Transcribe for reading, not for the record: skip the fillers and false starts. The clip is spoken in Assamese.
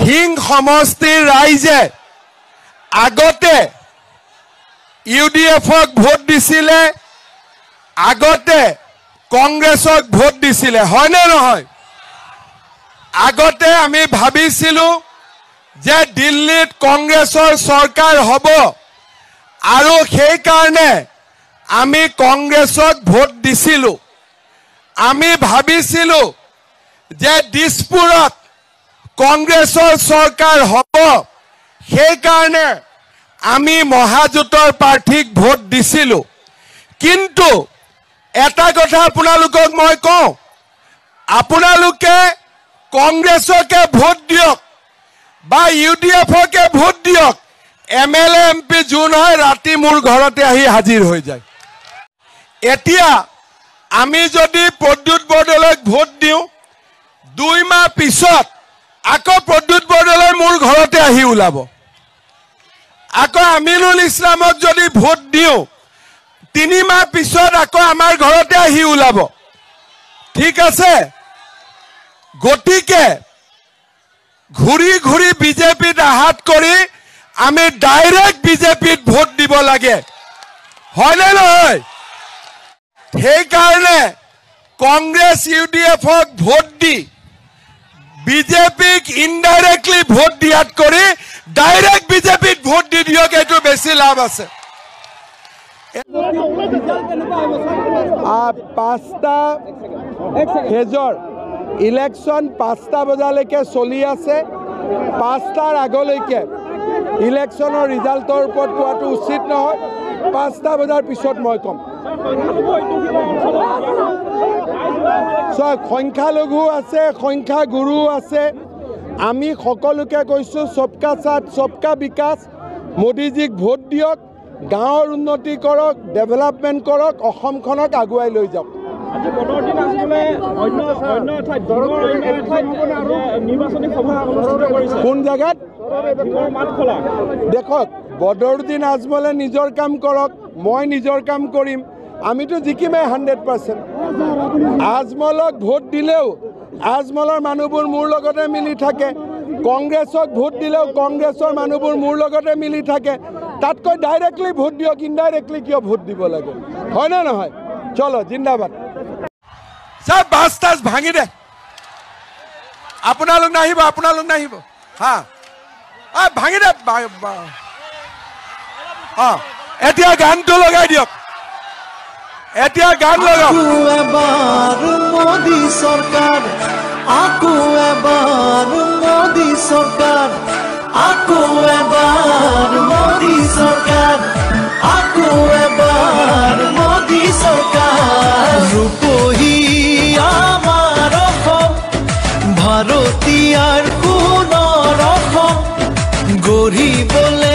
সিং সমষ্টিৰ ৰাইজে আগতে UDFক ভোট দিছিলে, আগতে কংগ্ৰেছক ভোট দিছিলে, হয়নে নহয়? আগতে আমি ভাবিছিলোঁ যে দিল্লীত কংগ্ৰেছৰ চৰকাৰ হ'ব আৰু সেই কাৰণে আমি কংগ্ৰেছক ভোট দিছিলোঁ। আমি ভাবিছিলোঁ যে দিছপুৰত কংগ্ৰেছৰ চৰকাৰ হ'ব, সেই কাৰণে আমি মহাজোঁটৰ প্ৰাৰ্থীক ভোট দিছিলোঁ। কিন্তু এটা কথা আপোনালোকক মই কওঁ, আপোনালোকে কংগ্ৰেছকে ভোট দিয়ক বা UDFকে ভোট দিয়ক, MLA MP যোন হয় ৰাতি মোৰ ঘৰতে আহি হাজিৰ হৈ যায়। এতিয়া আমি যদি প্ৰদ্যুৎ বৰদলৈক ভোট দিওঁ, 2 মাহ পিছত আকৌ প্ৰদ্যুৎ বৰদলৈ মোৰ ঘৰতে আহি ওলাব। আকৌ আমিনুল ইছলামক যদি ভোট দিওঁ, 3 মাহ পিছত আকৌ আমাৰ ঘৰতে আহি ওলাব। ঠিক আছে? গতিকে ঘূৰি ঘূৰি বিজেপিত আঘাত কৰি আমি ডাইৰেক্ট বিজেপিত ভোট দিব লাগে, হয়নে নহয়? সেইকাৰণে কংগ্ৰেছ UDFক ভোট দি বিজেপিক ইনডাইৰেক্টলি ভোট দিয়াত কৰি ডাইৰেক্ট বিজেপিত ভোট দি দিয়ক, এইটো বেছি লাভ আছে। 5টা ফেজৰ ইলেকশ্যন 5টা বজালৈকে চলি আছে। 5টাৰ আগলৈকে ইলেকশ্যনৰ ৰিজাল্টৰ ওপৰত কোৱাটো উচিত নহয়। 5টা বজাৰ পিছত মই ক'ম। সংখ্যালঘু আছে, সংখ্যাগুৰু আছে। আমি সকলোকে কৈছোঁ সবকা সাথ সবকা বিকাশ। মোদীজীক ভোট দিয়ক, গাঁৱৰ উন্নতি কৰক, ডেভেলপমেণ্ট কৰক, অসমখনক আগুৱাই লৈ যাওক। কোন জেগাত দেখক, বদৰুদ্দিন আজমলে নিজৰ কাম কৰক, মই নিজৰ কাম কৰিম, আমিতো জিকিমেই 100%। আজমলক ভোট দিলেও আজমলৰ মানুহবোৰ মোৰ লগতে মিলি থাকে, কংগ্ৰেছক ভোট দিলেও কংগ্ৰেছৰ মানুহবোৰ মোৰ লগতে মিলি থাকে। তাতকৈ ডাইৰেক্টলি ভোট দিয়ক, ইনডাইৰেক্টলি কিয় ভোট দিব লাগে, হয়নে নহয়? চলো, জিন্দাবাদ। সব বাছ তাছ ভাঙি দে, আপোনালোক নাহিব, আপোনালোক নাহিব, হা ভাঙি দে। এতিয়া গানটো লগাই দিয়ক, এতিয়া গান লগাওক। এবাৰ মোদী চৰকাৰ, আকৌ এবাৰ মোদী চৰকাৰ, আকৌ এবাৰ মোদী চৰকাৰ, আকৌ এবাৰ মোদী চৰকাৰ। ৰূপহী আমাৰ অসম, ভাৰতীয়াৰ সোণৰ অসম, গঢ়িবলৈ